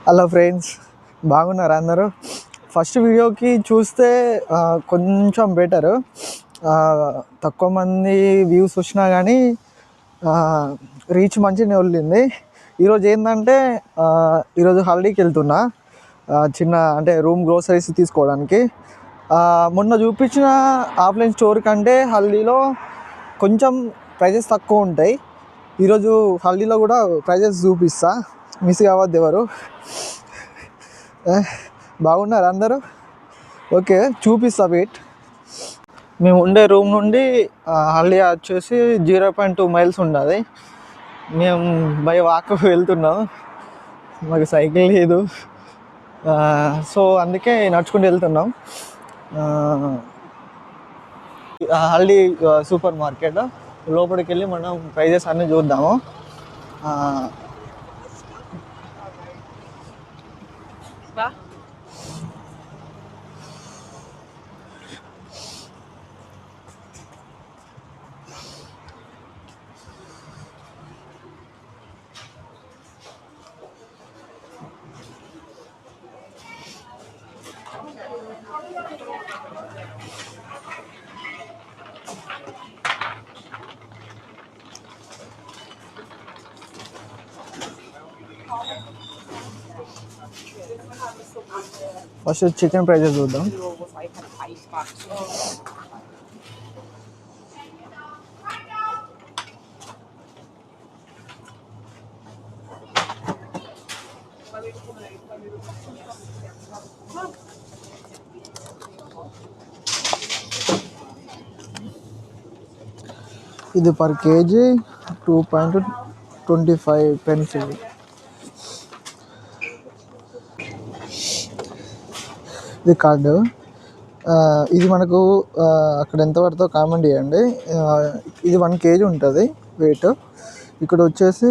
Hello friends, బాగున్నారా అందరూ? First వీడియోకి చూస్తే కొంచెం బెటరు, తక్కువ మంది వ్యూస్ వచ్చినా కానీ రీచ్ మంచిగానే వెళ్ళింది. ఈరోజు ఏంటంటే ఈరోజు హల్దీకి వెళ్తున్నా, చిన్న అంటే రూమ్ గ్రోసరీస్ తీసుకోవడానికి. మొన్న చూపించిన ఆఫ్లైన్ స్టోర్ కంటే హల్దీలో కొంచెం ప్రైజెస్ తక్కువ ఉంటాయి. ఈరోజు హల్దీలో కూడా ప్రైజెస్ చూపిస్తా, మిస్ కావద్దు ఎవరు. బాగున్నారు అందరూ? ఓకే, చూపిస్తా వెయిట్. మేము ఉండే రూమ్ నుండి హల్దీ వచ్చేసి 0.2 మైల్స్ ఉన్నది. మేము బై వాక్ వెళ్తున్నాం, మాకు సైకిల్ లేదు, సో అందుకే నడుచుకుంటూ వెళ్తున్నాం. హల్దీ సూపర్ మార్కెట్ లోపలికి వెళ్ళి మనం ప్రైజెస్ అన్నీ చూద్దాము. ఫస్ట్ చికెన్ ప్రైజెస్ చూద్దాం. ఇది పర్ కేజీ 2.25 pence. ఇది కార్డు. ఇది మనకు అక్కడ ఎంత పడుతుందో కామెంట్ చేయండి. ఇది 1 kg ఉంటుంది వెయిట్. ఇక్కడ వచ్చేసి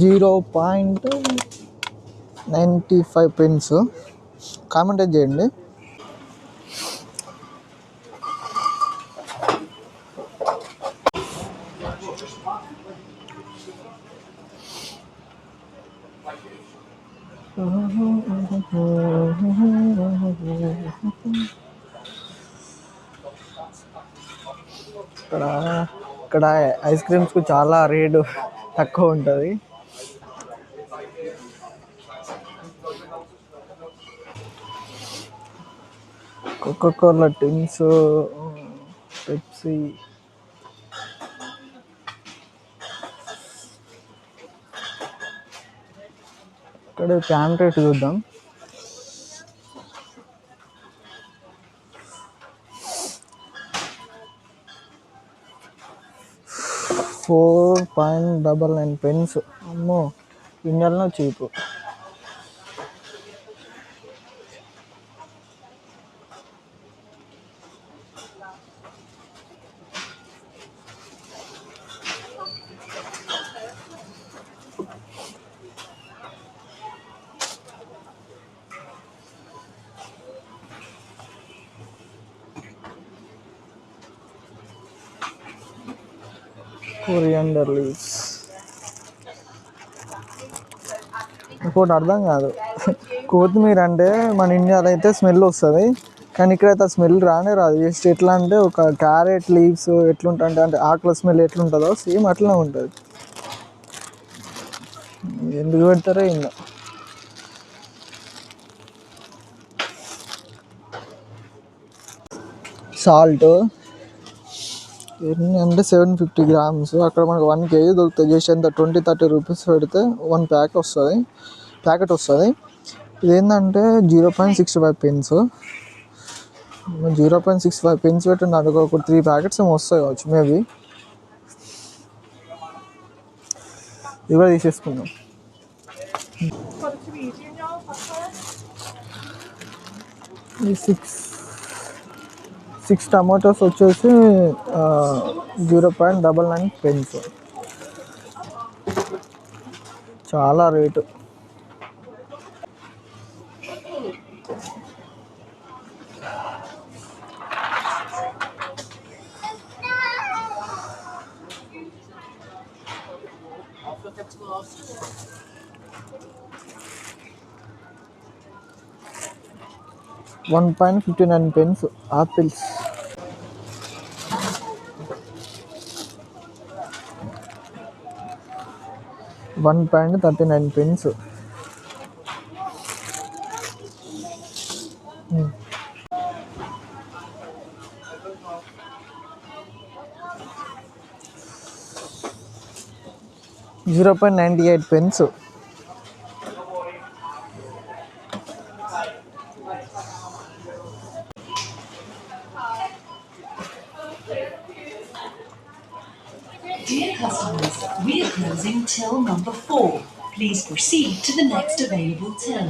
0.95 pence. కామెంట్ చేయండి. ఇక్కడ ఐస్ క్రీమ్స్కు చాలా రేటు తక్కువ ఉంటుంది. కోకోకోలా టిన్స్, పెప్సీ, ఇక్కడ క్యాన్ రేట్ చూద్దాం. $4.99. అమ్మో, ఇండియాలో చీపు. కొరియాండర్ లీవ్స్ ఇంకోటి అర్థం కాదు. కొత్తిమీర అంటే మన ఇండియాలో అయితే స్మెల్ వస్తుంది, కానీ ఇక్కడైతే ఆ స్మెల్ రానే రాదు. జస్ట్ ఎట్లా అంటే ఒక క్యారెట్ లీవ్స్ ఎట్లుంటుంది అంటే ఆకుల స్మెల్ ఎట్లుంటుందో సేమ్ అట్లనే ఉంటుంది. ఎందుకు పెడతారో ఇంకా. సాల్ట్ ఎన్ని అంటే 750 grams. అక్కడ మనకు 1 kg దొరుకుతుంది. జస్ట్ ఎంత 20-30 రూపీస్ పెడితే 1 ప్యాకెట్ వస్తుంది. ఇదేంటంటే 0.65 pence. 0.65 pence పెట్టండి, నాకు ఒక 3 ప్యాకెట్స్ ఏమో వస్తాయి కావచ్చు మేబీ. ఇది కూడా తీసేసుకుందాం. ఈ 6 టమాటోస్ వచ్చేసి 0.99 pence. చాలా rate. 1.59 pence apples. 1.39 pence. 0.98 pence. Dear customers, we are closing till number 4. Please proceed to the next available till.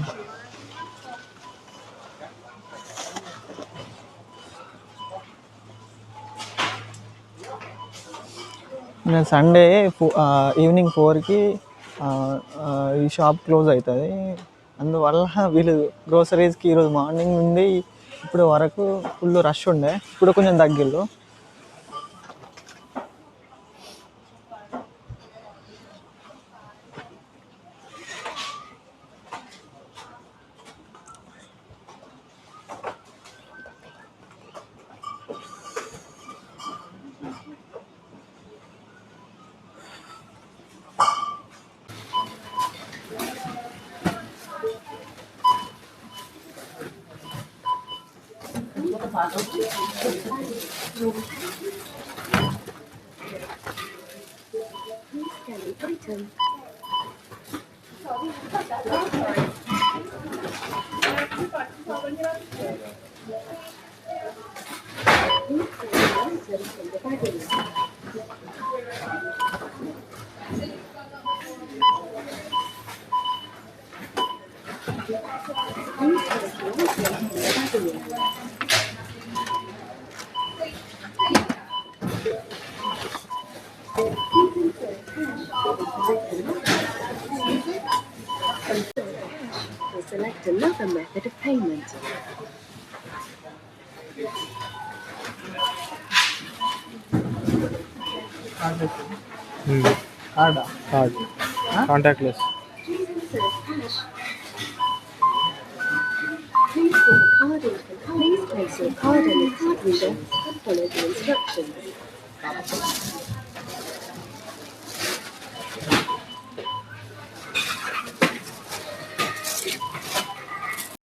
నేను సండే ఈవినింగ్ 4కి ఈ షాప్ క్లోజ్ అవుతుంది. అందువల్ల వీళ్ళు గ్రోసరీస్కి ఈరోజు మార్నింగ్ నుండి ఇప్పుడు వరకు ఫుల్ రష్ ఉండే, ఇప్పుడు కొంచెం తగ్గిళ్ళు. Select another method of payment. కార్డా? Card contactless. Please place your card in the card reader and follow the instructions.